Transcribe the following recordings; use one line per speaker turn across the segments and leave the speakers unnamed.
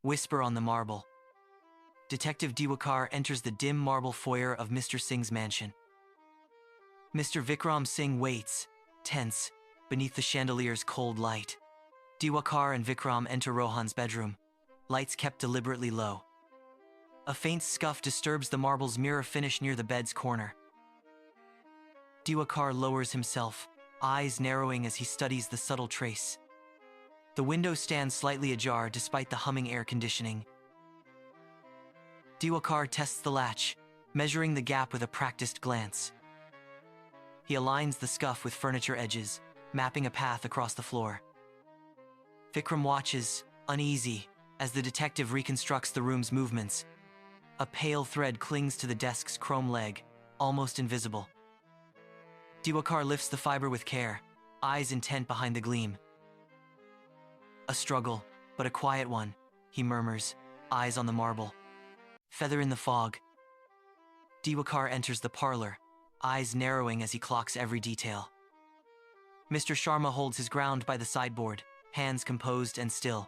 Whisper on the marble. Detective Diwakar enters the dim marble foyer of Mr. Singh's mansion. Mr. Vikram Singh waits, tense, beneath the chandelier's cold light. Diwakar and Vikram enter Rohan's bedroom, lights kept deliberately low. A faint scuff disturbs the marble's mirror finish near the bed's corner. Diwakar lowers himself, eyes narrowing as he studies the subtle trace. The window stands slightly ajar despite the humming air conditioning. Diwakar tests the latch, measuring the gap with a practiced glance. He aligns the scuff with furniture edges, mapping a path across the floor. Vikram watches, uneasy, as the detective reconstructs the room's movements. A pale thread clings to the desk's chrome leg, almost invisible. Diwakar lifts the fiber with care, eyes intent behind the gleam. A struggle, but a quiet one, he murmurs, eyes on the marble. Feather in the fog. Diwakar enters the parlor, eyes narrowing as he clocks every detail. Mr. Sharma holds his ground by the sideboard, hands composed and still.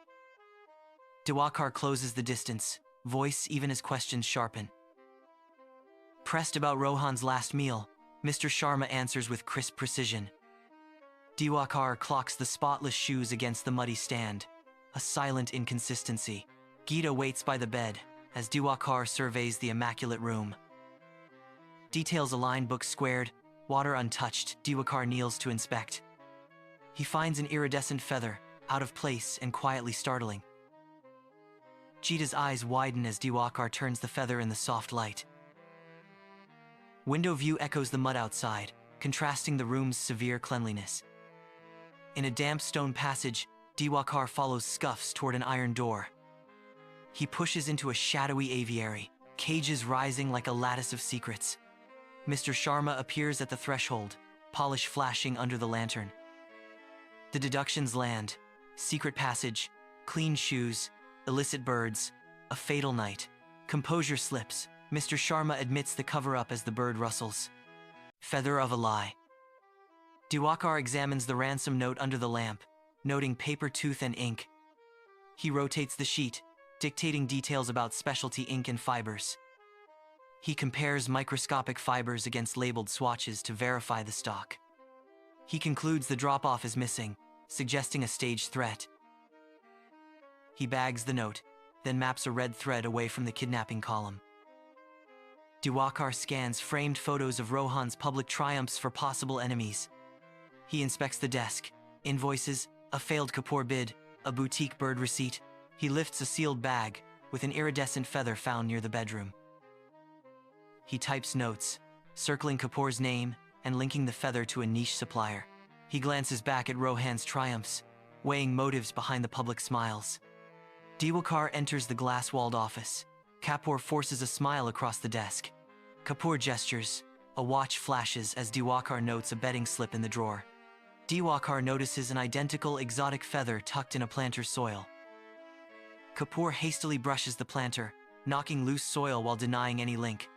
Diwakar closes the distance, voice even as questions sharpen. Pressed about Rohan's last meal, Mr. Sharma answers with crisp precision. Diwakar clocks the spotless shoes against the muddy stand, a silent inconsistency. Geeta waits by the bed, as Diwakar surveys the immaculate room. Details align, books squared, water untouched. Diwakar kneels to inspect. He finds an iridescent feather, out of place and quietly startling. Geeta's eyes widen as Diwakar turns the feather in the soft light. Window view echoes the mud outside, contrasting the room's severe cleanliness. In a damp stone passage, Diwakar follows scuffs toward an iron door. He pushes into a shadowy aviary, cages rising like a lattice of secrets. Mr. Sharma appears at the threshold, polish flashing under the lantern. The deductions land: secret passage, clean shoes, illicit birds, a fatal night. Composure slips. Mr. Sharma admits the cover-up as the bird rustles. Feather of a lie. Diwakar examines the ransom note under the lamp, noting paper, tooth, and ink. He rotates the sheet, dictating details about specialty ink and fibers. He compares microscopic fibers against labeled swatches to verify the stock. He concludes the drop-off is missing, suggesting a staged threat. He bags the note, then maps a red thread away from the kidnapping column. Diwakar scans framed photos of Rohan's public triumphs for possible enemies. He inspects the desk, invoices, a failed Kapoor bid, a boutique bird receipt. He lifts a sealed bag, with an iridescent feather found near the bedroom. He types notes, circling Kapoor's name and linking the feather to a niche supplier. He glances back at Rohan's triumphs, weighing motives behind the public smiles. Diwakar enters the glass-walled office. Kapoor forces a smile across the desk. Kapoor gestures. A watch flashes as Diwakar notes a betting slip in the drawer. Diwakar notices an identical exotic feather tucked in a planter's soil. Kapoor hastily brushes the planter, knocking loose soil while denying any link.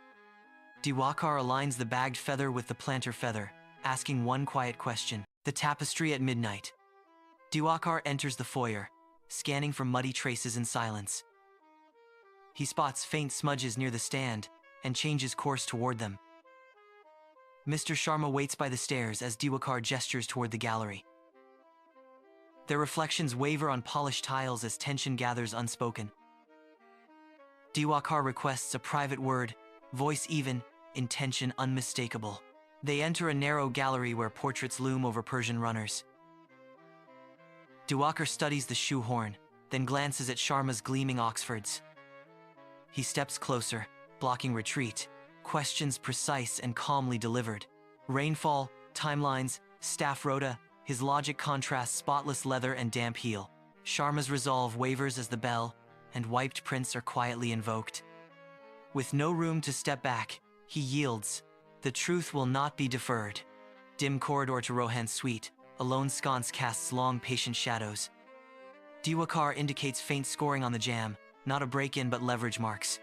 Diwakar aligns the bagged feather with the planter feather, asking one quiet question. The tapestry at midnight. Diwakar enters the foyer, scanning for muddy traces in silence. He spots faint smudges near the stand and changes course toward them. Mr. Sharma waits by the stairs as Diwakar gestures toward the gallery. Their reflections waver on polished tiles as tension gathers unspoken. Diwakar requests a private word, voice even, intention unmistakable. They enter a narrow gallery where portraits loom over Persian runners. Diwakar studies the shoehorn, then glances at Sharma's gleaming Oxfords. He steps closer, blocking retreat, questions precise and calmly delivered. Rainfall, timelines, staff rota, his logic contrasts spotless leather and damp heel. Sharma's resolve wavers as the bell and wiped prints are quietly invoked. With no room to step back, he yields. The truth will not be deferred. Dim corridor to Rohan's suite, a lone sconce casts long, patient shadows. Diwakar indicates faint scoring on the jamb, not a break-in but leverage marks.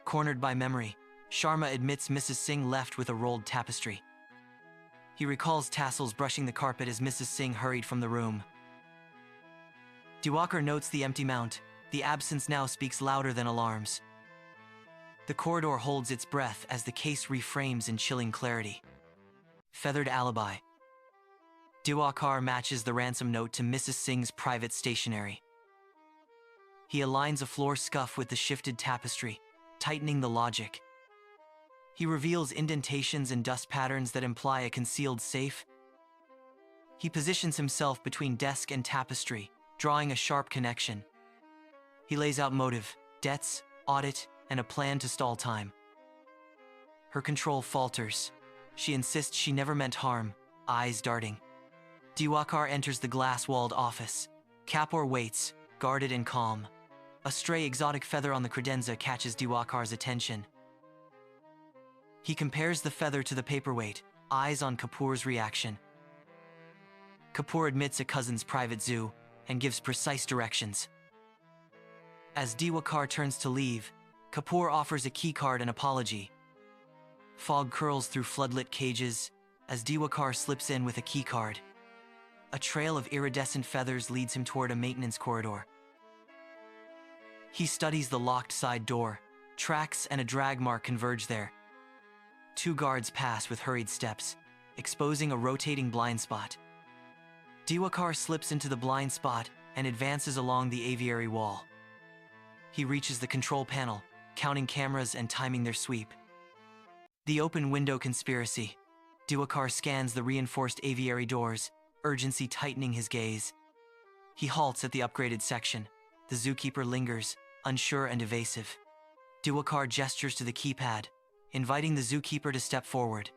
Cornered by memory, Sharma admits Mrs. Singh left with a rolled tapestry. He recalls tassels brushing the carpet as Mrs. Singh hurried from the room. Diwakar notes the empty mount, The absence now speaks louder than alarms. The corridor holds its breath as the case reframes in chilling clarity. Feathered alibi. Diwakar matches the ransom note to Mrs. Singh's private stationery. He aligns a floor scuff with the shifted tapestry, tightening the logic. He reveals indentations and dust patterns that imply a concealed safe. He positions himself between desk and tapestry, drawing a sharp connection. He lays out motive, debts, audit, and a plan to stall time. Her control falters. She insists she never meant harm, eyes darting. Diwakar enters the glass-walled office. Kapoor waits, guarded and calm. A stray exotic feather on the credenza catches Diwakar's attention. He compares the feather to the paperweight, eyes on Kapoor's reaction. Kapoor admits a cousin's private zoo and gives precise directions. As Diwakar turns to leave, Kapoor offers a keycard and apology. Fog curls through floodlit cages as Diwakar slips in with a keycard. A trail of iridescent feathers leads him toward a maintenance corridor. He studies the locked side door. Tracks and a drag mark converge there. 2 guards pass with hurried steps, exposing a rotating blind spot. Diwakar slips into the blind spot and advances along the aviary wall. He reaches the control panel, counting cameras and timing their sweep. The open window conspiracy. Diwakar scans the reinforced aviary doors, urgency tightening his gaze. He halts at the upgraded section. The zookeeper lingers, unsure and evasive. Diwakar gestures to the keypad, inviting the zookeeper to step forward.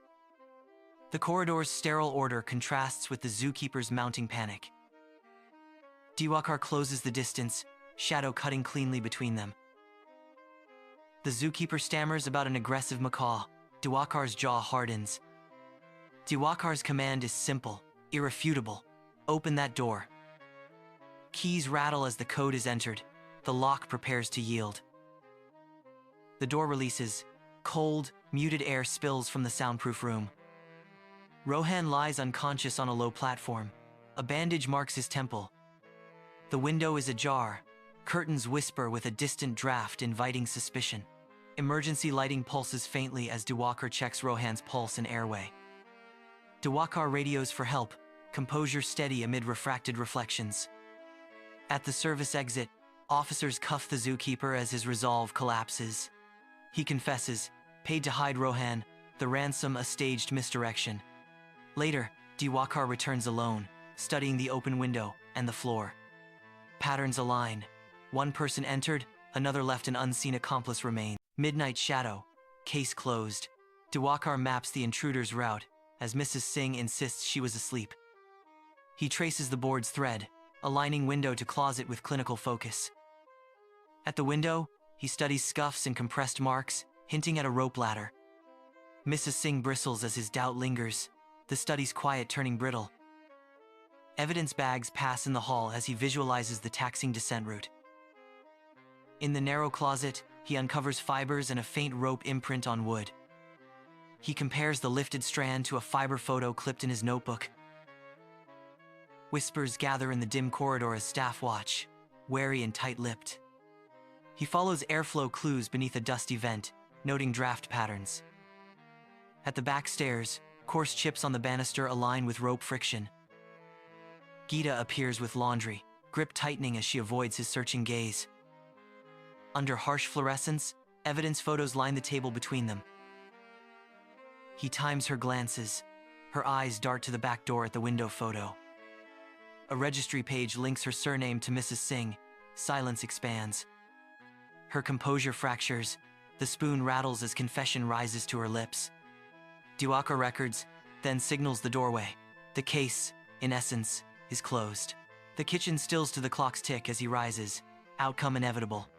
The corridor's sterile order contrasts with the zookeeper's mounting panic. Diwakar closes the distance, shadow cutting cleanly between them. The zookeeper stammers about an aggressive macaw. Diwakar's jaw hardens. Diwakar's command is simple, irrefutable. Open that door. Keys rattle as the code is entered. The lock prepares to yield. The door releases. Cold, muted air spills from the soundproof room. Rohan lies unconscious on a low platform. A bandage marks his temple. The window is ajar. Curtains whisper with a distant draft inviting suspicion. Emergency lighting pulses faintly as Diwakar checks Rohan's pulse and airway. Diwakar radios for help, composure steady amid refracted reflections. At the service exit, officers cuff the zookeeper as his resolve collapses. He confesses, paid to hide Rohan, the ransom a staged misdirection. Later, Diwakar returns alone, studying the open window and the floor. Patterns align. One person entered, another left, an unseen accomplice remains. Midnight shadow. Case closed. Diwakar maps the intruder's route, as Mrs. Singh insists she was asleep. He traces the board's thread, aligning window to closet with clinical focus. At the window, he studies scuffs and compressed marks, hinting at a rope ladder. Mrs. Singh bristles as his doubt lingers, the study's quiet turning brittle. Evidence bags pass in the hall as he visualizes the taxing descent route. In the narrow closet, he uncovers fibers and a faint rope imprint on wood. He compares the lifted strand to a fiber photo clipped in his notebook. Whispers gather in the dim corridor as staff watch, wary and tight-lipped. He follows airflow clues beneath a dusty vent, noting draft patterns. At the back stairs, coarse chips on the banister align with rope friction. Geeta appears with laundry, grip tightening as she avoids his searching gaze. Under harsh fluorescence, evidence photos line the table between them. He times her glances. Her eyes dart to the back door at the window photo. A registry page links her surname to Mrs. Singh. Silence expands. Her composure fractures. The spoon rattles as confession rises to her lips. Diwakar records, then signals the doorway. The case, in essence, is closed. The kitchen stills to the clock's tick as he rises. Outcome inevitable.